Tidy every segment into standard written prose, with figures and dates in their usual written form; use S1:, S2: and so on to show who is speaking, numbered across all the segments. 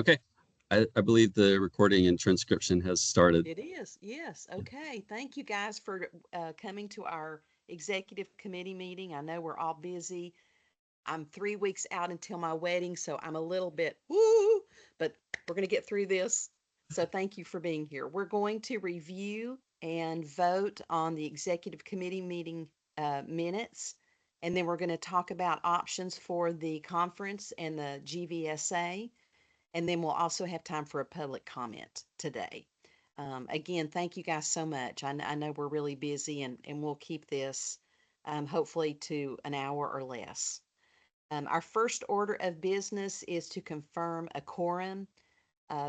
S1: Okay. I believe the recording and transcription has started.
S2: It is, yes. Okay. Thank you guys for coming to our executive committee meeting. I know we're all busy. I'm 3 weeks out until my wedding, so I'm a little bit woo, but we're going to get through this. So thank you for being here. We're going to review and vote on the executive committee meeting minutes, and then we're going to talk about options for the conference and the GVSA, and then we'll also have time for a public comment today. Again, thank you guys so much. I know we're really busy, and we'll keep this hopefully to an hour or less. Our first order of business is to confirm a quorum.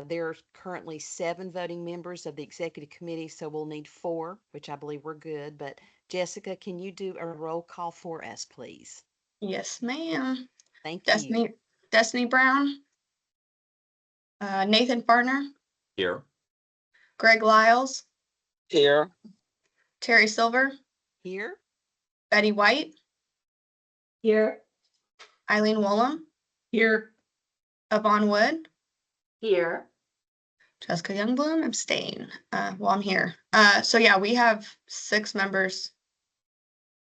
S2: There are currently 7 voting members of the executive committee, so we'll need 4, which I believe we're good. But Jessica, can you do a roll call for us, please?
S3: Yes, ma'am.
S2: Thank you.
S3: Destiny Brown, Nathan Farner,
S4: Here.
S3: Greg Lyles,
S5: Here.
S3: Terry Silver,
S2: Here?
S3: Betty White,
S6: Here.
S3: Eileen Woolham,
S6: Here.
S3: Yvonne Wood,
S6: Here.
S3: Jessica Youngbloom, abstain. Well, I'm here. So yeah, we have 6 members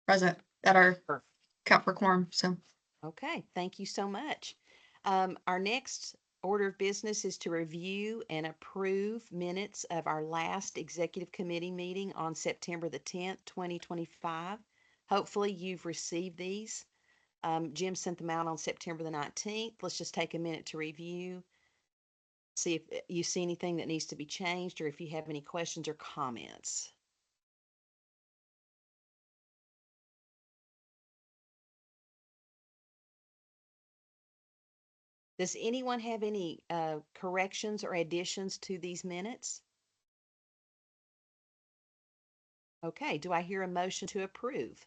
S3: present that are
S2: Perfect.
S3: count for quorum. So
S2: Okay, thank you so much. Our next order of business is to review and approve minutes of our last executive committee meeting on September the 10th, 2025. Hopefully you've received these. Jim sent them out on September the 19th. Let's just take a minute to review, see if you see anything that needs to be changed or if you have any questions or comments. Does anyone have any corrections or additions to these minutes? Okay, do I hear a motion to approve?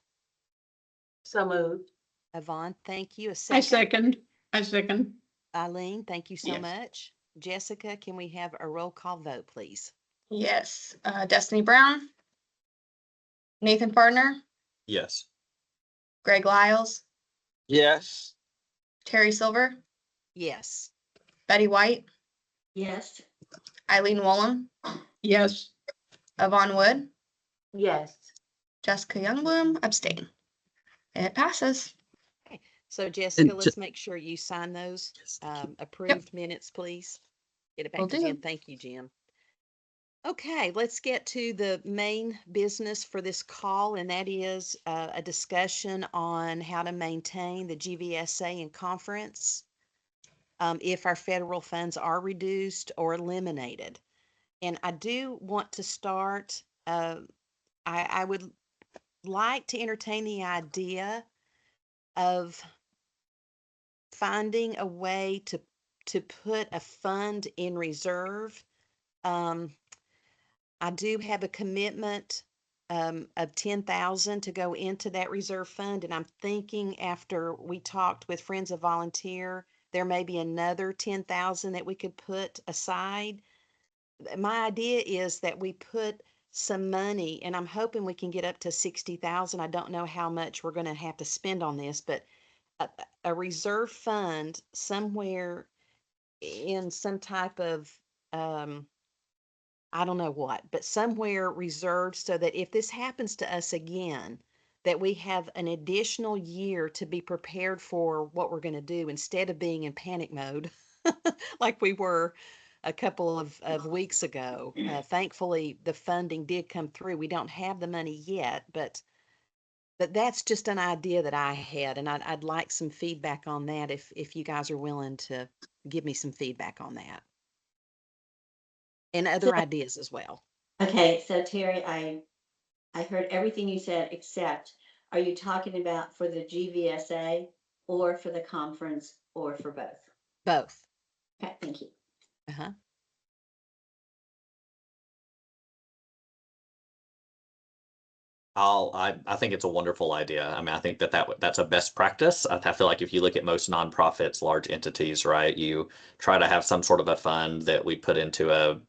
S6: So moved.
S2: Yvonne, thank you. A
S6: I
S2: second?
S6: second.
S2: Eileen, thank you so
S4: Yes.
S2: much. Jessica, can we have a roll call vote, please?
S3: yes, Destiny Brown, Nathan Farner,
S4: Yes.
S3: Greg Lyles,
S5: Yes.
S3: Terry Silver,
S2: Yes.
S3: Betty White,
S6: Yes.
S3: Eileen Woolham,
S6: Yes.
S3: Yvonne Wood,
S6: Yes.
S3: Jessica Youngbloom, abstain. It passes.
S2: So Jessica,
S1: And
S2: let's make sure you sign those
S1: Yes, thank you.
S2: approved minutes, please. Get it back
S3: Will
S2: to
S3: do.
S2: Jim. Thank you, Jim. Okay, let's get to the main business for this call, and that is a discussion on how to maintain the GVSA and conference if our federal funds are reduced or eliminated. And I do want to start, I would like to entertain the idea of finding a way to put a fund in reserve. I do have a commitment of 10,000 to go into that reserve fund, and I'm thinking after we talked with Friends of Volunteer, there may be another 10,000 that we could put aside. My idea is that we put some money, and I'm hoping we can get up to 60,000. I don't know how much we're going to have to spend on this, but a reserve fund somewhere in some type of I don't know what, but somewhere reserved so that if this happens to us again, that we have an additional year to be prepared for what we're going to do instead of being in panic mode like we were a couple of weeks ago. Thankfully, the funding did come through. We don't have the money yet, but that's just an idea that I had, and I'd like some feedback on that if you guys are willing to give me some feedback on that and other ideas as well.
S7: Okay, so Terry, I heard everything you said, except are you talking about for the GVSA or for the conference or for both?
S2: Both.
S7: Okay, thank you.
S2: Uh-huh.
S4: I think it's a wonderful idea. I mean, I think that's a best practice. I feel like if you look at most nonprofits, large entities, right, you try to have some sort of a fund that we put into a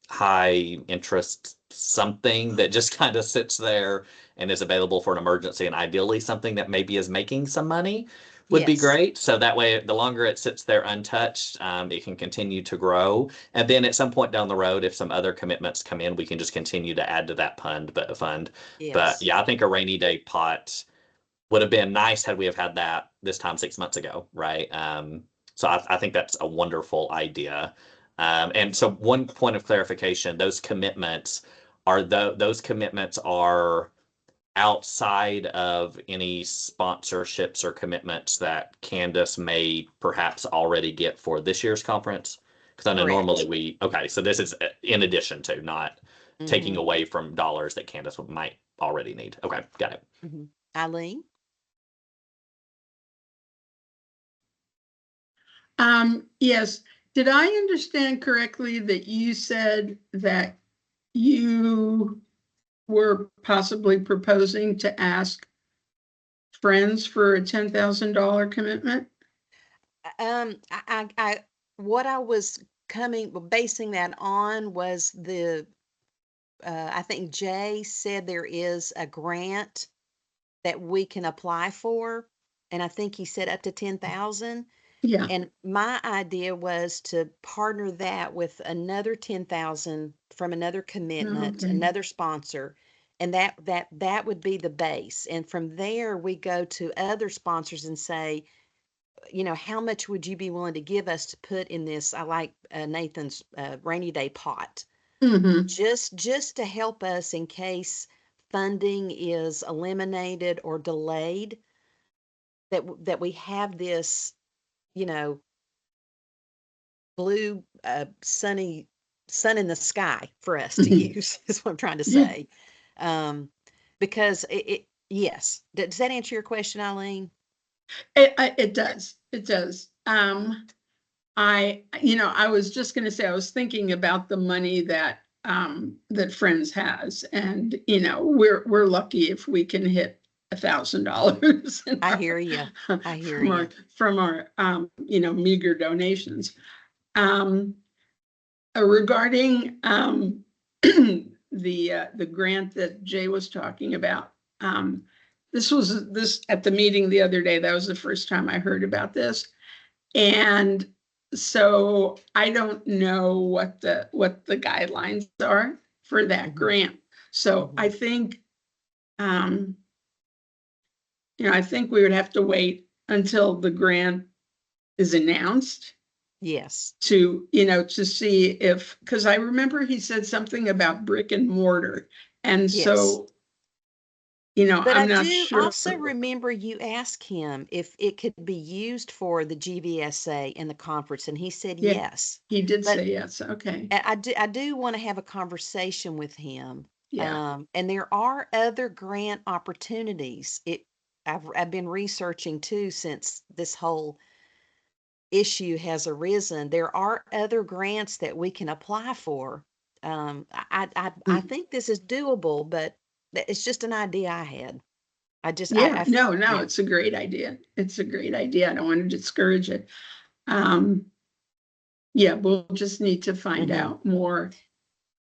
S4: high interest something that just kind of sits there and is available for an emergency, and ideally something that maybe is making some money, would be
S2: Yes.
S4: great. So that way, the longer it sits there untouched, it can continue to grow. And then at some point down the road, if some other commitments come in, we can just continue to add to that fund. But
S2: Yes.
S4: yeah, I think a rainy day pot would have been nice had we have had that this time 6 months ago, right? So I think that's a wonderful idea. And so one point of clarification: those commitments those commitments are outside of any sponsorships or commitments that Candace may perhaps already get for this year's conference? Because I know
S2: Correct.
S4: normally okay, so this is in addition to, not taking
S2: Mhm.
S4: away from dollars that Candace might already need. Okay, got it.
S2: Mhm. Eileen?
S6: Yes, did I understand correctly that you said that you were possibly proposing to ask Friends for a $10,000 commitment?
S2: What I was basing that on was I think Jay said there is a grant that we can apply for, and I think he said up to 10,000.
S6: Yeah,
S2: And my idea was to partner that with another 10,000 from another commitment,
S6: okay.
S2: another sponsor, and that would be the base. And from there, we go to other sponsors and say, how much would you be willing to give us to put in this? I like Nathan's rainy day pot,
S6: Mm-hmm.
S2: just to help us in case funding is eliminated or delayed. That we have this, you know, blue, sun in the sky for us to use is what I'm trying to
S6: Yeah.
S2: say. Because yes. Does that answer your question, Eileen?
S6: It does. It does. I was just going to say, I was thinking about the money that that Friends has, and we're lucky if we can hit $1,000.
S2: I hear you. I hear you.
S6: From our meager donations. Regarding the grant that Jay was talking about, this at the meeting the other day. That was the first time I heard about this, and so I don't know what the guidelines are for that
S2: Mhm.
S6: grant. So
S2: Mhm.
S6: I think, I think we would have to wait until the grant is announced
S2: Yes.
S6: to see if, because I remember he said something about brick and mortar. And
S2: Yes.
S6: so,
S2: But I
S6: I'm not
S2: do
S6: sure.
S2: also remember you asked him if it could be used for the GVSA in the conference, and he said
S6: Yeah.
S2: yes.
S6: He did
S2: But
S6: say yes. Okay.
S2: I do want to have a conversation with him.
S6: Yeah.
S2: And there are other grant opportunities. I've been researching too since this whole issue has arisen. There are other grants that we can apply for. I think this is doable, but it's just an idea I had.
S6: Yeah. No,
S2: Yeah.
S6: it's a great idea. It's a great idea. I don't want to discourage it. Yeah, we'll just need to find
S2: Mhm.
S6: out more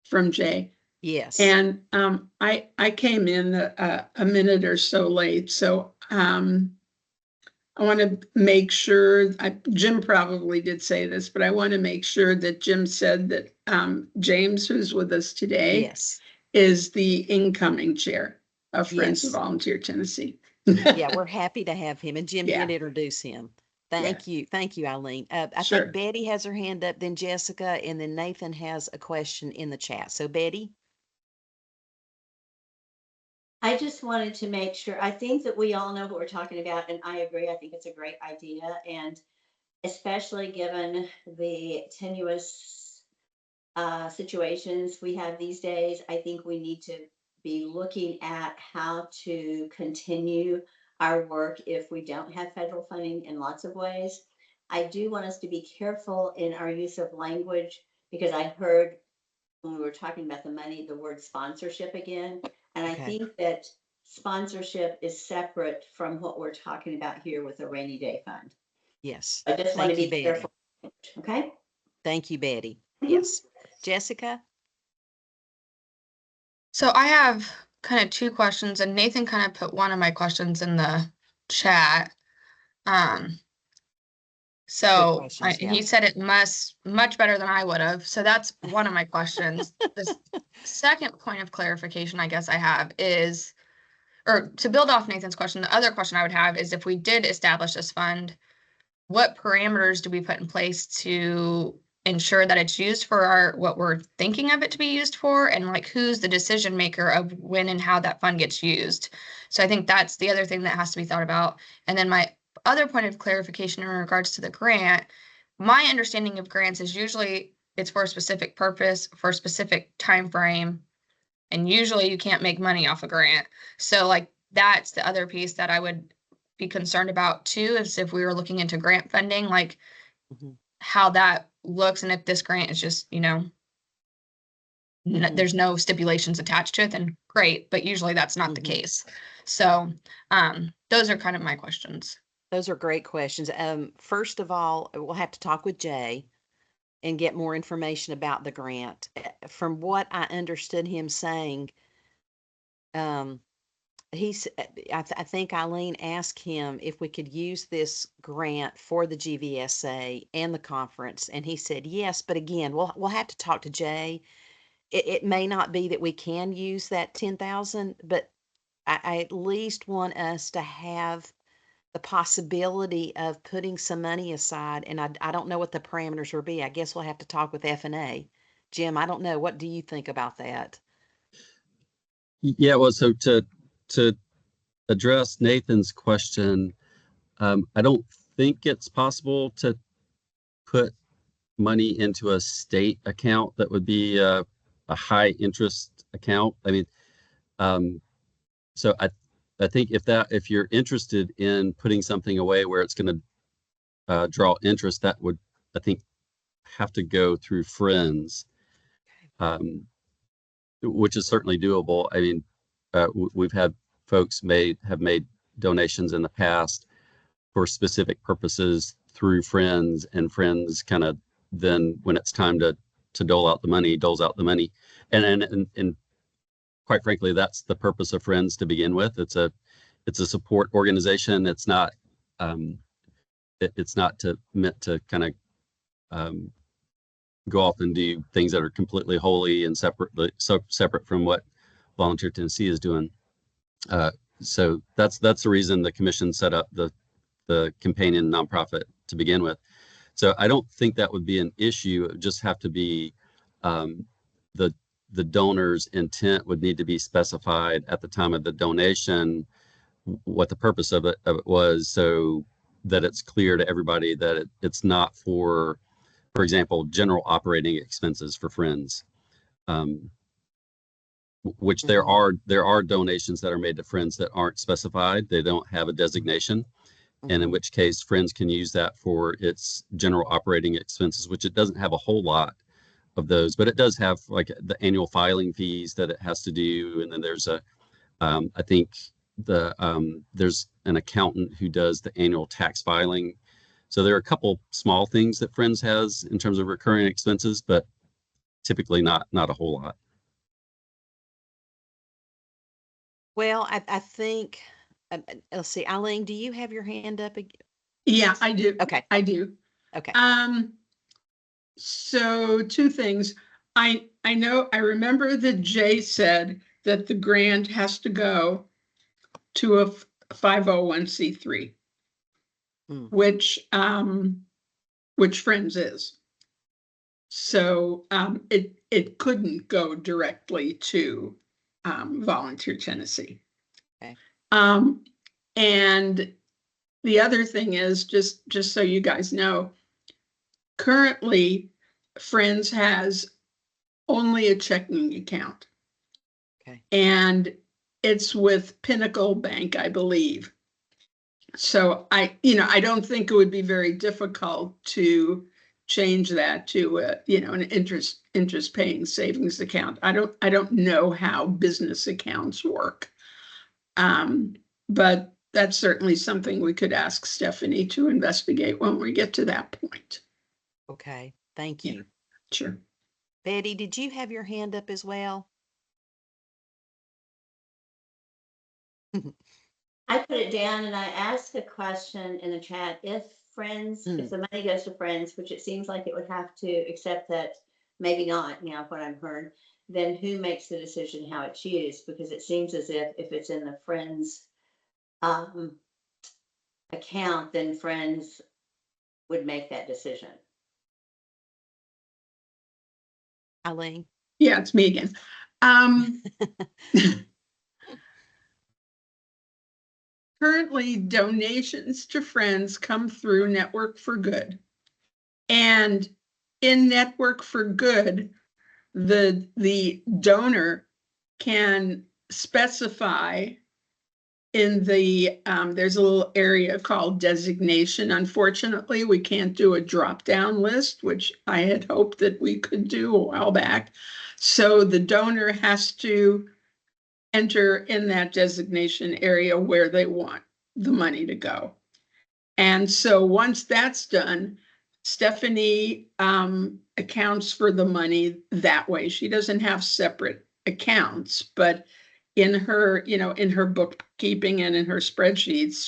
S6: from Jay.
S2: Yes.
S6: And I came in a minute or so late, so I want to make sure, Jim probably did say this, but I want to make sure that Jim said that James, who's with us today,
S2: Yes.
S6: is the incoming chair of Friends of
S2: Yes.
S6: Volunteer Tennessee.
S2: Yeah, we're happy to have him, and Jim
S6: Yeah.
S2: did introduce him. Thank you, Eileen. I
S6: Sure.
S2: think Betty has her hand up, then Jessica, and then Nathan has a question in the chat. So Betty?
S7: I just wanted to make sure, I think that we all know what we're talking about, and I agree. I think it's a great idea. And especially given the tenuous situations we have these days, I think we need to be looking at how to continue our work if we don't have federal funding in lots of ways. I do want us to be careful in our use of language, because I heard when we were talking about the money, the word sponsorship again. And I
S2: Okay.
S7: think that sponsorship is separate from what we're talking about here with the rainy day fund.
S2: Yes.
S7: I just want to
S2: Thank you,
S7: be
S2: Betty.
S7: careful. Okay.
S2: Thank you, Betty.
S7: Mhm.
S2: Yes. Jessica?
S3: So I have kind of two questions, and Nathan kind of put one of my questions in the chat. So
S2: questions, yeah.
S3: he said it much better than I would have. So that's one of my questions. The second point of clarification I guess I have is, or to build off Nathan's question, the other question I would have is if we did establish this fund, what parameters do we put in place to ensure that it's used for what we're thinking of it to be used for, and like who's the decision maker of when and how that fund gets used? So I think that's the other thing that has to be thought about. And then my other point of clarification in regards to the grant, my understanding of grants is usually it's for a specific purpose, for a specific time frame, and usually you can't make money off a grant. So like that's the other piece that I would be concerned about too, is if we were looking into grant funding, like
S2: Mhm.
S3: how that looks, and if this grant is just,
S2: Mhm.
S3: there's no stipulations attached to it, then great, but usually that's not the
S2: Mhm.
S3: case. So those are kind of my questions.
S2: Those are great questions. First of all, we'll have to talk with Jay and get more information about the grant. From what I understood him saying, um, I think Eileen asked him if we could use this grant for the GVSA and the conference, and he said yes. But again, we'll have to talk to Jay. It may not be that we can use that 10,000, but I at least want us to have the possibility of putting some money aside, and I don't know what the parameters will be. I guess we'll have to talk with F&A. Jim, I don't know. What do you think about that?
S1: Yeah, well, so to address Nathan's question, I don't think it's possible to put money into a state account that would be a high interest account. I mean, so I think if you're interested in putting something away where it's going to draw interest, that would, I think, have to go through Friends, which is certainly doable. I mean, we've had folks have made donations in the past for specific purposes through Friends, and Friends kind of then, when it's time to dole out the money, doles out the money. And quite frankly, that's the purpose of Friends to begin with. It's a support organization. It's not meant to kind of go off and do things that are completely holy and separate from what Volunteer Tennessee is doing. So that's the reason the commission set up the companion nonprofit to begin with. So I don't think that would be an issue. It would just have to be the donor's intent would need to be specified at the time of the donation, what the purpose of it was, so that it's clear to everybody that it's not for example, general operating expenses for Friends. Which there are donations that are made to Friends that aren't specified. They don't have a designation. And in which case Friends can use that for its general operating expenses, which it doesn't have a whole lot of those, but it does have like the annual filing fees that it has to do. And then there's I think there's an accountant who does the annual tax filing. So there are a couple small things that Friends has in terms of recurring expenses, but typically not a whole lot.
S2: Well, I think, let's see, Eileen, do you have your hand up?
S6: Yeah, I do.
S2: Okay.
S6: I do.
S2: Okay.
S6: So two things. I remember that Jay said that the grant has to go to a 501c3, which Friends is. So it couldn't go directly to Volunteer Tennessee.
S2: Okay.
S6: And the other thing is, just so you guys know, currently Friends has only a checking account.
S2: Okay.
S6: And it's with Pinnacle Bank, I believe. So I don't think it would be very difficult to change that to an interest paying savings account. I don't know how business accounts work. But that's certainly something we could ask Stephanie to investigate when we get to that point.
S2: Okay. Thank you.
S6: Sure.
S2: Betty, did you have your hand up as well?
S7: I put it down and I asked a question in the chat, if Friends, if the money goes to Friends, which it seems like it would have to, except that maybe not now what I've heard, then who makes the decision how it's used? Because it seems as if it's in the Friends account, then Friends would make that decision.
S2: Eileen.
S6: Yeah, it's me again. Currently, donations to Friends come through Network for Good. And in Network for Good, the donor can specify in the, there's a little area called designation. Unfortunately, we can't do a drop-down list, which I had hoped that we could do a while back. So the donor has to enter in that designation area where they want the money to go. And so once that's done, Stephanie accounts for the money that way. She doesn't have separate accounts, but in her, you know, in her bookkeeping and in her spreadsheets,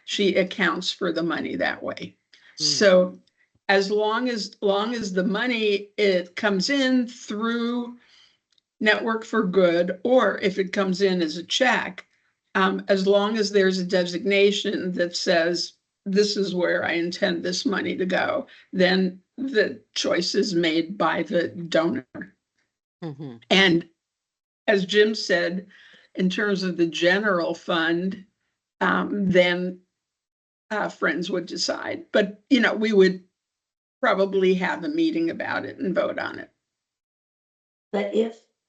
S6: she accounts for the money that way. So as long as the money, it comes in through Network for Good, or if it comes in as a check, as long as there's a designation that says, this is where I intend this money to go, then the choice is made by the donor. And as Jim said, in terms of the general fund, then Friends would decide. But, you know, we would probably have a meeting about it and vote on it.
S7: But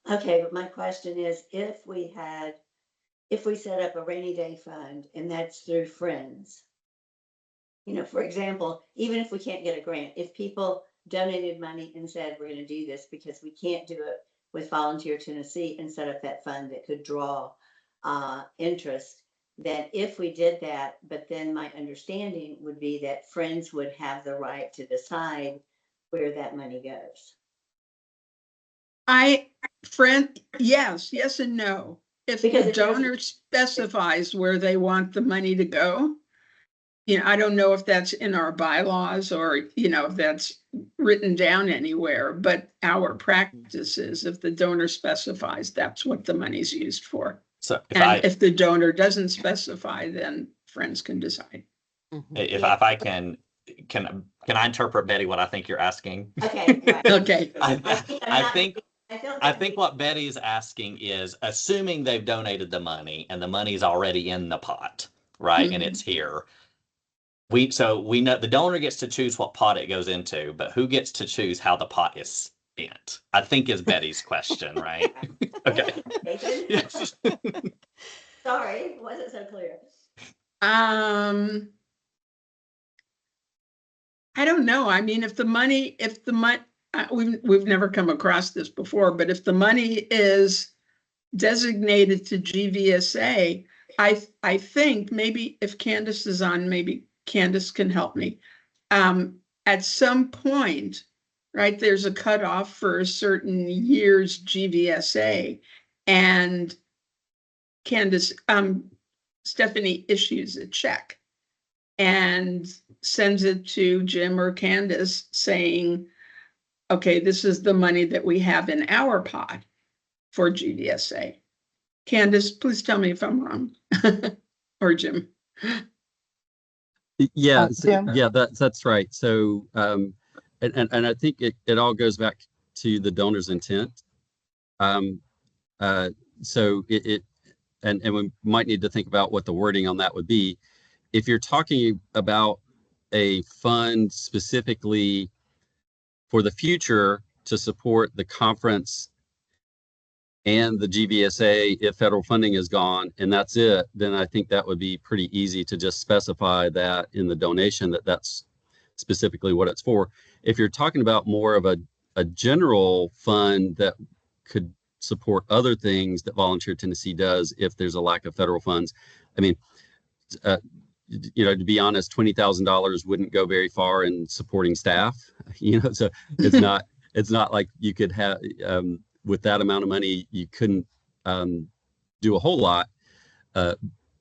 S7: but my question is, if we set up a rainy day fund and that's through Friends, you know, for example, even if we can't get a grant, if people donated money and said, we're going to do this because we can't do it with Volunteer Tennessee and set up that fund that could draw interest, that if we did that, but then my understanding would be that Friends would have the right to decide where that money goes. Yes and no. If the donor specifies where they want the money to go, you know, I don't know if that's in our bylaws or, you know, if that's written down anywhere, but our practice is if the donor specifies, that's what the money's used for.
S4: So
S7: if the donor doesn't specify, then Friends can decide.
S4: if I can I interpret, Betty, what I think you're asking?
S7: Okay. Right.
S6: Okay.
S4: I think what Betty is asking is, assuming they've donated the money and the money's already in the pot, right? And it's here. We know the donor gets to choose what pot it goes into, but who gets to choose how the pot is spent? I think is Betty's question, right? Okay. Yes.
S7: Sorry, wasn't so clear.
S6: I don't know. I mean, if the money, we've never come across this before, but if the money is designated to GVSA, I think maybe if Candace is on, maybe Candace can help me. At some point, right, there's a cutoff for a certain year's GVSA, and Candace, Stephanie issues a check and sends it to Jim or Candace saying, okay, this is the money that we have in our pot for GVSA. Candace, please tell me if I'm wrong. Or Jim.
S1: Yeah, that's right. So, and I think it all goes back to the donor's intent. So and we might need to think about what the wording on that would be. If you're talking about a fund specifically for the future to support the conference and the GVSA, if federal funding is gone and that's it, then I think that would be pretty easy to just specify that in the donation that that's specifically what it's for. If you're talking about more of a general fund that could support other things that Volunteer Tennessee does if there's a lack of federal funds, I mean, you know, to be honest, $20,000 wouldn't go very far in supporting staff, you know, so it's not like you could have, with that amount of money, you couldn't do a whole lot.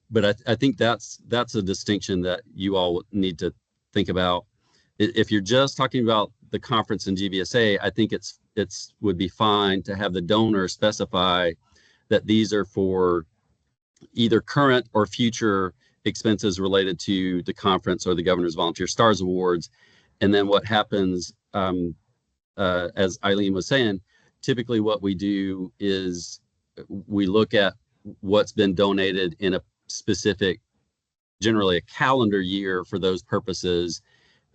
S1: but I think that's a distinction that you all need to think about. If you're just talking about the conference and GVSA, I think it's would be fine to have the donor specify that these are for either current or future expenses related to the conference or the Governor's Volunteer Stars Awards. And then what happens, as Eileen was saying, typically what we do is we look at what's been donated in a specific, generally a calendar year for those purposes.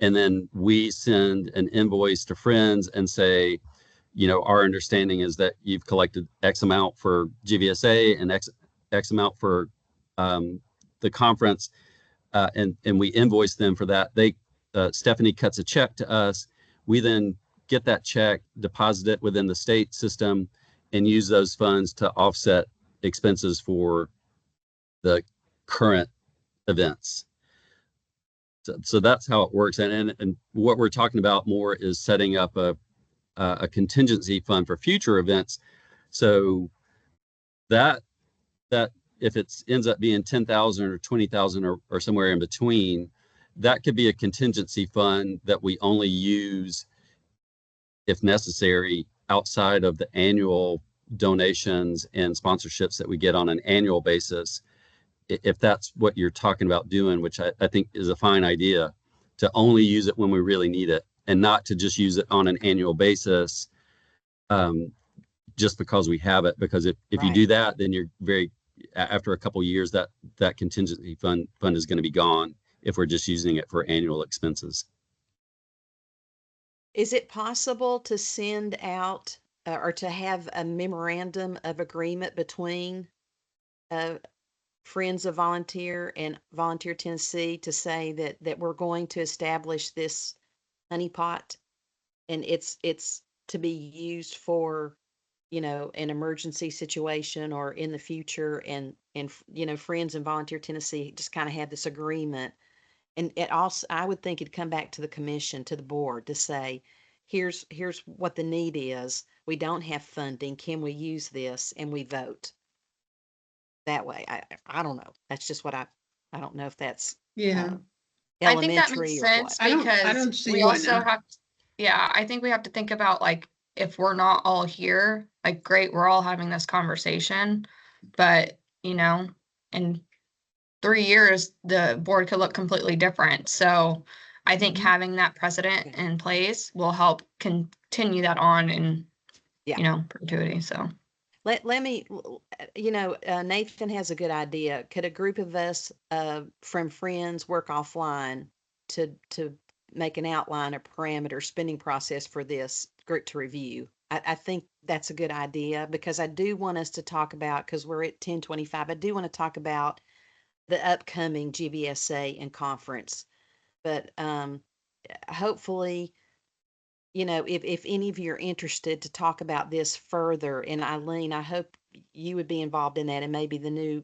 S1: And then we send an invoice to Friends and say, you know, our understanding is that you've collected X amount for GVSA and X amount for the conference, and we invoice them for that. Stephanie cuts a check to us. We then get that check, deposit it within the state system, and use those funds to offset expenses for the current events. So that's how it works. And what we're talking about more is setting up a contingency fund for future events. So that if it ends up being 10,000 or 20,000 or somewhere in between, that could be a contingency fund that we only use if necessary outside of the annual donations and sponsorships that we get on an annual basis. If that's what you're talking about doing, which I think is a fine idea, to only use it when we really need it and not to just use it on an annual basis just because we have it. Because if you do that, then you're after a couple of years, that contingency fund is going to be gone if we're just using it for annual expenses.
S2: Is it possible to send out or to have a memorandum of agreement between Friends of Volunteer and Volunteer Tennessee to say that we're going to establish this honeypot and it's to be used for, you know, an emergency situation or in the future, and you know, Friends and Volunteer Tennessee just kind of had this agreement. And it also, I would think it'd come back to the commission, to the board, to say, here's what the need is. We don't have funding. Can we use this? And we vote that way. I don't know. That's just what I don't know if that's
S6: Yeah.
S3: I think that
S2: elementary
S3: makes
S2: or
S3: sense
S2: what.
S6: I
S3: because
S6: don't see
S3: we
S6: why
S3: also
S6: not.
S3: have, yeah, I think we have to think about like if we're not all here, like great, we're all having this conversation, but you know, in 3 years, the board could look completely different. So I think
S6: Mhm.
S3: having that precedent in place will help continue that on in,
S2: Yeah.
S3: you know, perpetuity. So
S2: Let me, you know, Nathan has a good idea. Could a group of us from Friends work offline to make an outline, a parameter spending process for this group to review? I think that's a good idea because I do want us to talk about, because we're at 10:25, I do want to talk about the upcoming GVSA and conference. But hopefully, you know, if any of you are interested to talk about this further, and Eileen, I hope you would be involved in that, and maybe the new,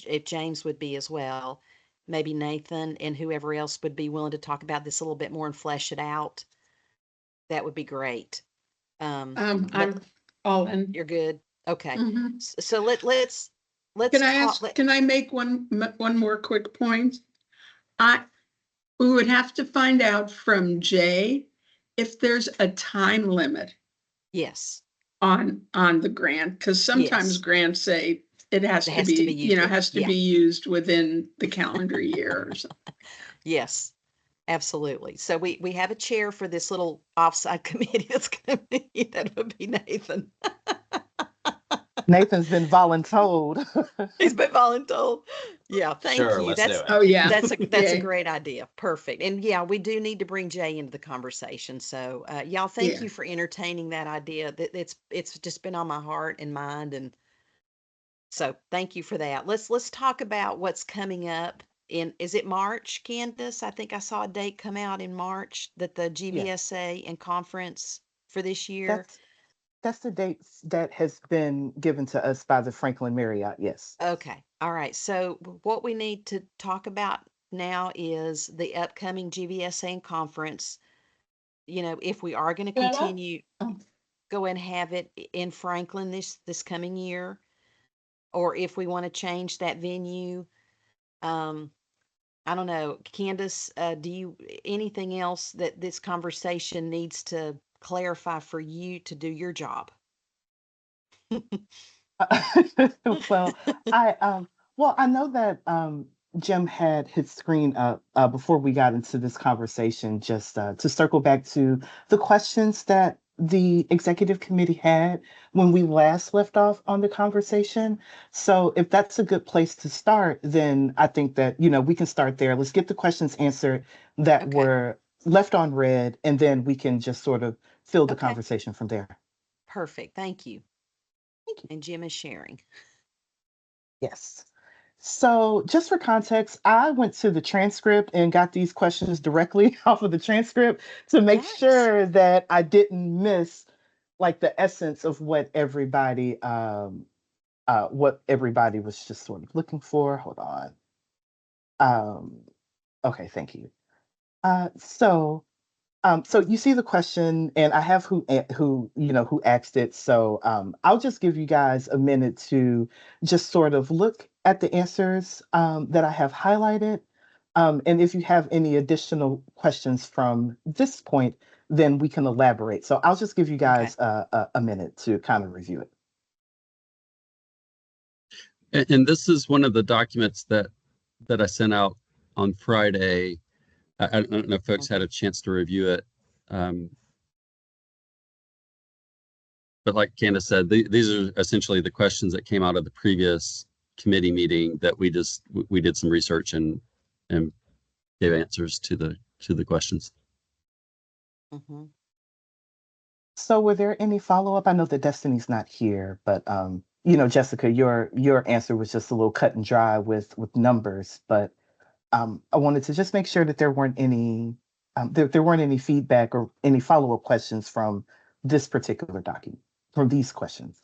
S2: if James would be as well, maybe Nathan and whoever else would be willing to talk about this a little bit more and flesh it out. That would be great. But
S6: I'm all in.
S2: you're good. Okay.
S6: Mhm.
S2: So let's
S6: Can I
S2: talk.
S6: ask, can I make one more quick point? We would have to find out from Jay if there's a time limit
S2: Yes,
S6: on the grant, because sometimes
S2: yes,
S6: grants say it has
S2: it
S6: to
S2: has to be
S6: be, you know,
S2: used.
S6: has to
S2: Yeah,
S6: be used within the calendar year or something.
S2: yes, absolutely. So we have a chair for this little offside committee that's going to be, that would be Nathan.
S8: Nathan's been voluntold.
S2: He's been voluntold. Yeah, thank
S4: Sure,
S2: you.
S4: let's do it.
S6: Oh, yeah.
S2: That's a
S6: Yay.
S2: great idea. Perfect. And yeah, we do need to bring Jay into the conversation. So y'all, thank
S6: Yeah.
S2: you for entertaining that idea. That it's just been on my heart and mind, and so thank you for that. Let's talk about what's coming up in, is it March, Candace? I think I saw a date come out in March that the
S8: Yes,
S2: GVSA and conference for this year.
S8: that's the dates that has been given to us by the Franklin Marriott. Yes.
S2: Okay. All right. So what we need to talk about now is the upcoming GVSA and conference. You know, if we are going to continue,
S6: Oh,
S2: go and have it in Franklin this coming year, or if we want to change that venue. I don't know, Candace, do you, anything else that this conversation needs to clarify for you to do your job?
S8: Well, I know that Jim had his screen up before we got into this conversation, just to circle back to the questions that the executive committee had when we last left off on the conversation. So if that's a good place to start, then I think that, we can start there. Let's get the questions answered that
S2: Okay.
S8: were left on red, and then we can just sort of fill the
S2: Okay.
S8: conversation from there.
S2: Perfect. Thank you.
S8: Thank you.
S2: And Jim is sharing.
S8: Yes. So, just for context, I went to the transcript and got these questions directly off of the transcript to make
S2: Nice.
S8: sure that I didn't miss like the essence of what everybody was just sort of looking for. Hold on. Okay, thank you. So you see the question, and I have who asked it. So I'll just give you guys a minute to just sort of look at the answers that I have highlighted. And if you have any additional questions from this point, then we can elaborate. So I'll just give you
S2: Okay.
S8: guys a minute to kind of review it.
S1: And this is one of the documents that I sent out on Friday. I don't know if folks had a chance to review it. But like Candace said, these are essentially the questions that came out of the previous committee meeting that we did some research and gave answers to the questions.
S2: Mm-hmm.
S8: So were there any follow-up? I know that Destiny's not here, but Jessica, your answer was just a little cut and dry with numbers, but I wanted to just make sure that there weren't any there weren't any feedback or any follow-up questions from this particular document, from these questions.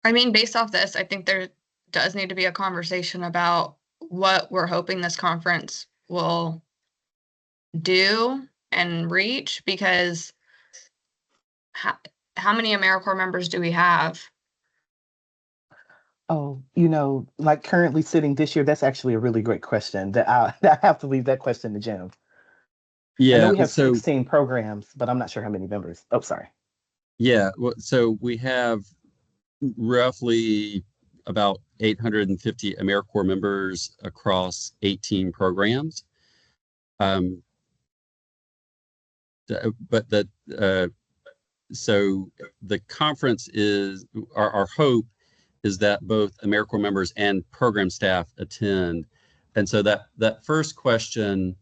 S3: I mean, based off this, I think there does need to be a conversation about what we're hoping this conference will do and reach, because how many AmeriCorps members do we have?
S8: Oh, like currently sitting this year, that's actually a really great question that I have to leave that question to Jim. I know
S1: Yeah,
S8: we have
S1: so
S8: 16 programs, but I'm not sure how many members. Oh, sorry.
S1: yeah, so we have roughly about 850 AmeriCorps members across 18 programs. But so the conference is our hope is that both AmeriCorps members and program staff attend. And so that first question,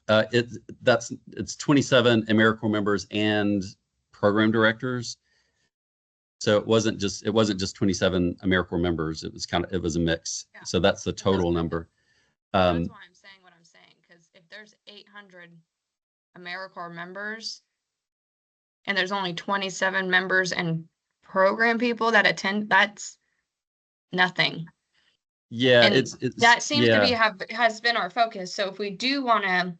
S1: it's 27 AmeriCorps members and program directors. So it wasn't just 27 AmeriCorps members. It was a mix.
S3: Yeah.
S1: So that's the total number.
S3: That's why I'm saying what I'm saying, because if there's 800 AmeriCorps members and there's only 27 members and program people that attend, that's nothing.
S1: Yeah,
S3: And
S1: it's
S3: that seems to
S1: yeah.
S3: be has been our focus. So if we do want to,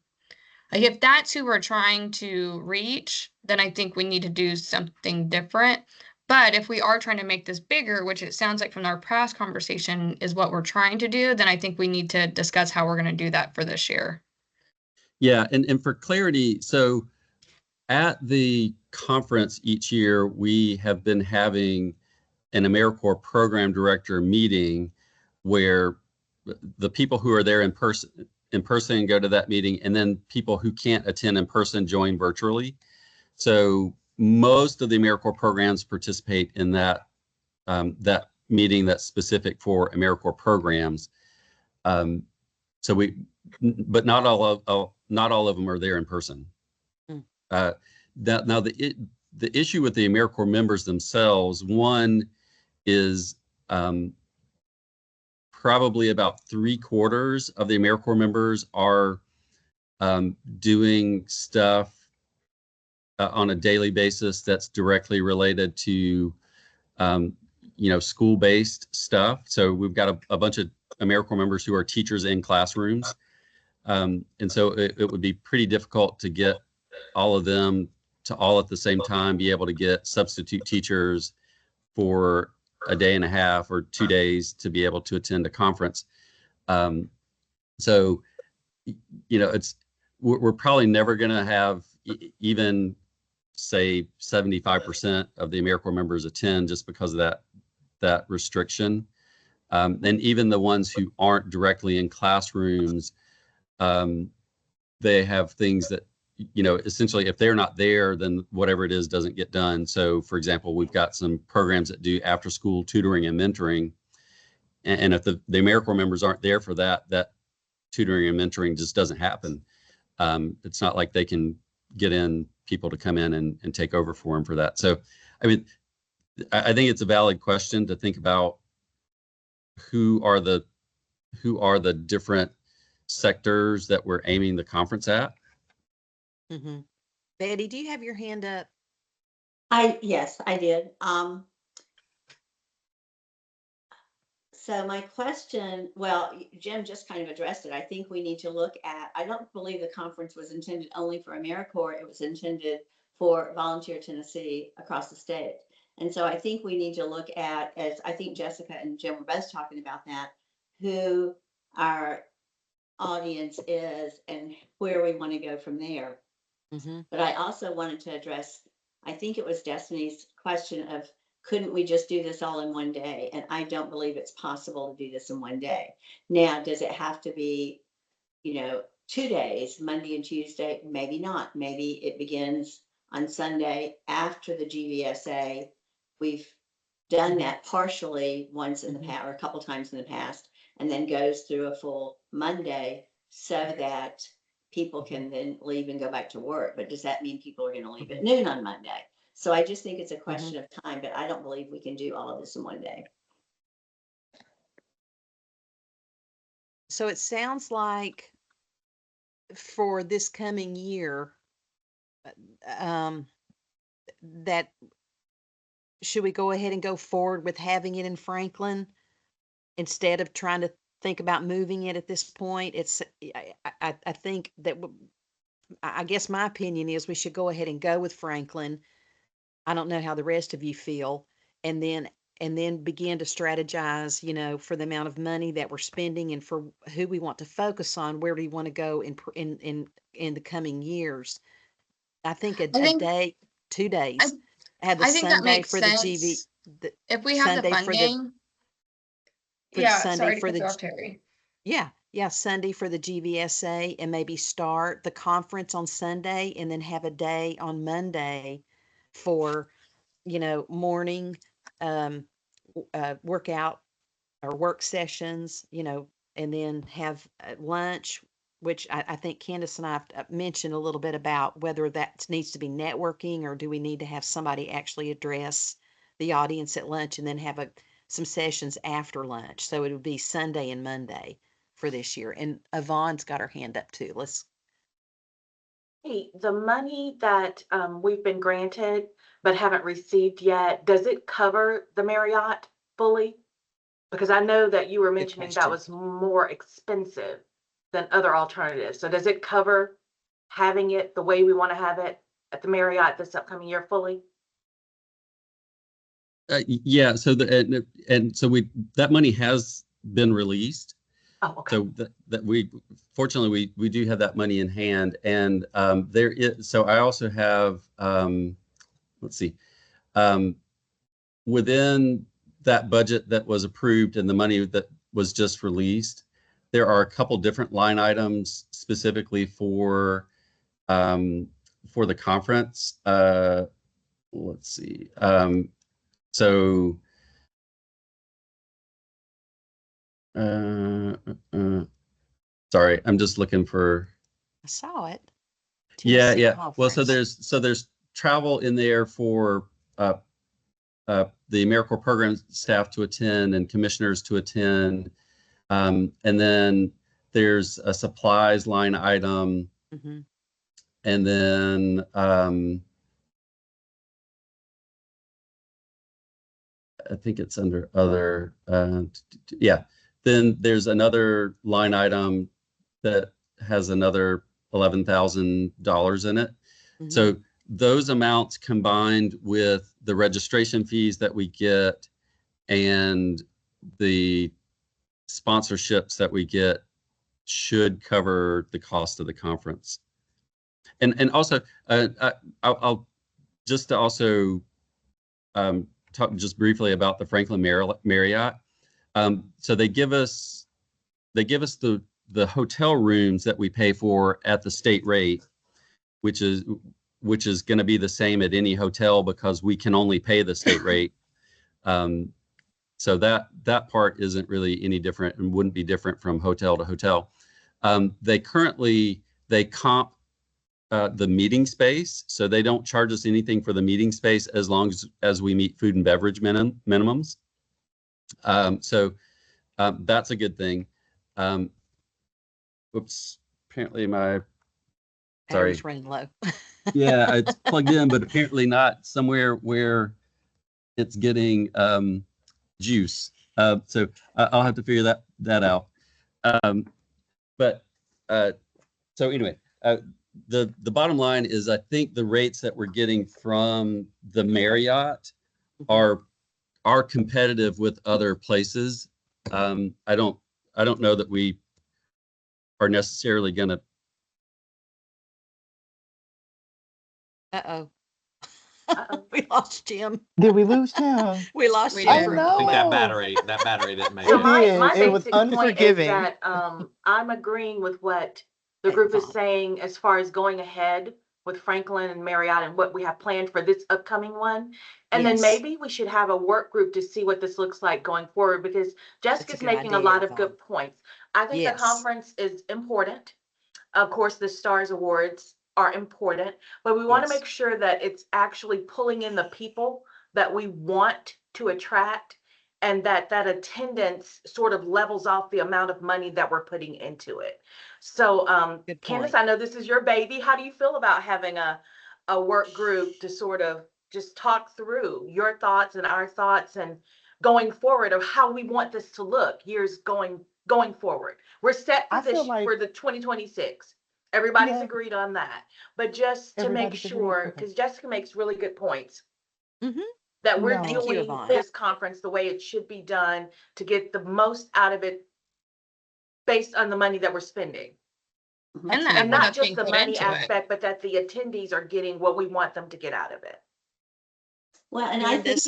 S3: like, if that's who we're trying to reach, then I think we need to do something different. But if we are trying to make this bigger, which it sounds like from our past conversation is what we're trying to do, then I think we need to discuss how we're going to do that for this year.
S1: Yeah, and for clarity, so at the conference each year, we have been having an AmeriCorps program director meeting where the people who are there in person go to that meeting, and then people who can't attend in person join virtually. So most of the AmeriCorps programs participate in that meeting that's specific for AmeriCorps programs. But not all of them are there in person. Now the issue with the AmeriCorps members themselves, one is probably about 3/4 of the AmeriCorps members are doing stuff on a daily basis that's directly related to school-based stuff. So we've got a bunch of AmeriCorps members who are teachers in classrooms. And so it would be pretty difficult to get all of them to all at the same time, be able to get substitute teachers for a day and a half or 2 days to be able to attend a conference. So, we're probably never going to have even say 75% of the AmeriCorps members attend just because of that restriction. And even the ones who aren't directly in classrooms, they have things that, essentially if they're not there, then whatever it is doesn't get done. So for example, we've got some programs that do after school tutoring and mentoring. And if the AmeriCorps members aren't there for that tutoring and mentoring just doesn't happen. It's not like they can get in people to come in and take over for them for that. So, I mean, I think it's a valid question to think about who are the different sectors that we're aiming the conference at.
S2: Mm-hmm. Betty, do you have your hand up?
S7: Yes, I did. So my question, well, Jim just kind of addressed it. I think we need to look at, I don't believe the conference was intended only for AmeriCorps. It was intended for Volunteer Tennessee across the state. And so I think we need to look at, as I think Jessica and Jim were both talking about that, who our audience is and where we want to go from there.
S2: Mm-hmm.
S7: But I also wanted to address, I think it was Destiny's question of, couldn't we just do this all in one day? And I don't believe it's possible to do this in one day. Now, does it have to be, 2 days, Monday and Tuesday? Maybe not. Maybe it begins on Sunday after the GVSA. We've done that partially once in the past, or a couple times in the past, and then goes through a full Monday so that people can then leave and go back to work. But does that mean people are going to leave at noon on Monday? So I just think it's a question of time, but I don't believe we can do all of this in one day.
S2: So it sounds like for this coming year, that should we go ahead and go forward with having it in Franklin instead of trying to think about moving it at this point? I think that, I guess my opinion is we should go ahead and go with Franklin. I don't know how the rest of you feel, and then begin to strategize, for the amount of money that we're spending and for who we want to focus on. Where do we want to go in the coming years? I think a day, 2 days. Have the
S3: I think that
S2: Sunday
S3: makes
S2: for
S3: sense.
S2: the GV.
S3: If we have
S2: Sunday
S3: the
S2: for the-
S3: funding.
S2: for
S3: Yeah,
S2: Sunday
S3: sorry to
S2: for
S3: cut
S2: the
S3: you off, Terry.
S2: Yeah, Sunday for the GVSA, and maybe start the conference on Sunday and then have a day on Monday for, morning workout or work sessions, and then have lunch, which I think Candace and I have mentioned a little bit about whether that needs to be networking or do we need to have somebody actually address the audience at lunch and then have some sessions after lunch. So it would be Sunday and Monday for this year. And Yvonne's got her hand up too.
S9: Hey, the money that we've been granted but haven't received yet, does it cover the Marriott fully? Because I know that you were mentioning that
S2: question.
S9: was more expensive than other alternatives. So does it cover having it the way we want to have it at the Marriott this upcoming year fully?
S1: Yeah. So that money has been released.
S9: Oh, okay.
S1: So that we fortunately we do have that money in hand, and there is. So I also have let's see, within that budget that was approved and the money that was just released, there are a couple different line items specifically for the conference. Let's see. So. Sorry, I'm just looking for.
S2: I saw it.
S1: Yeah.
S2: Tennessee
S1: Well, so
S2: Conference.
S1: there's travel in there for the AmeriCorps program staff to attend and commissioners to attend, and then there's a supplies line item, and then I think it's under other. Yeah. Then there's another line item that has another $11,000 in it.
S2: Mhm.
S1: So those amounts combined with the registration fees that we get and the sponsorships that we get should cover the cost of the conference. And also, I'll just to also talk just briefly about the Franklin Marriott. So they give us the hotel rooms that we pay for at the state rate, which is going to be the same at any hotel because we can only pay the state rate. So that part isn't really any different and wouldn't be different from hotel to hotel. They comp the meeting space, so they don't charge us anything for the meeting space as long as we meet food and beverage minimums. So that's a good thing. Whoops, apparently my
S2: Battery's running low.
S1: yeah, it's plugged in, but apparently not somewhere where it's getting juice. So I'll have to figure that out. So anyway, the bottom line is I think the rates that we're getting from the Marriott are competitive with other places. I don't know that we are necessarily going to.
S2: Uh-oh.
S9: Uh-oh.
S2: We lost Jim.
S8: Did we lose Jim?
S2: We lost
S3: We
S2: Jim
S3: did.
S2: for a
S8: I
S4: I think
S2: moment.
S4: that battery didn't make
S9: So
S4: it.
S9: my
S8: It was
S9: basic point is
S8: unforgiving.
S9: that, I'm agreeing with what the group is saying as far as going ahead with Franklin and Marriott and what we have planned for this upcoming one. And then
S2: Yes.
S9: maybe we should have a work group to see what this looks like going forward, because Jessica's
S2: good
S9: making a
S2: idea,
S9: lot of
S2: Yvonne.
S9: good points. I think the
S2: Yes.
S9: conference is important. Of course, the STARS Awards are important, but we want to
S2: Yes.
S9: make sure that it's actually pulling in the people that we want to attract, and that attendance sort of levels off the amount of money that we're putting into it. So,
S2: Good
S9: Candace,
S2: point.
S9: I know this is your baby. How do you feel about having a work group to sort of just talk through your thoughts and our thoughts and going forward of how we want this to look years going forward? We're set for
S8: I feel
S9: this
S8: like
S9: for the 2026. Everybody's
S8: yeah,
S9: agreed on that. But just to make
S8: everybody's agreed.
S9: sure,
S8: Okay.
S9: because Jessica makes really good points,
S2: Mhm.
S9: that we're
S8: No.
S2: Thank you,
S9: doing
S2: Yvonne.
S9: this conference the way it should be done to get the most out of it based on the money that we're spending.
S3: And the
S9: And
S3: effort
S9: not
S3: that's
S9: just
S3: being
S9: the
S3: put
S9: money
S3: into it.
S9: aspect, but that the attendees are getting what we want them to get out of it.
S7: Well, and I think,
S2: Candace,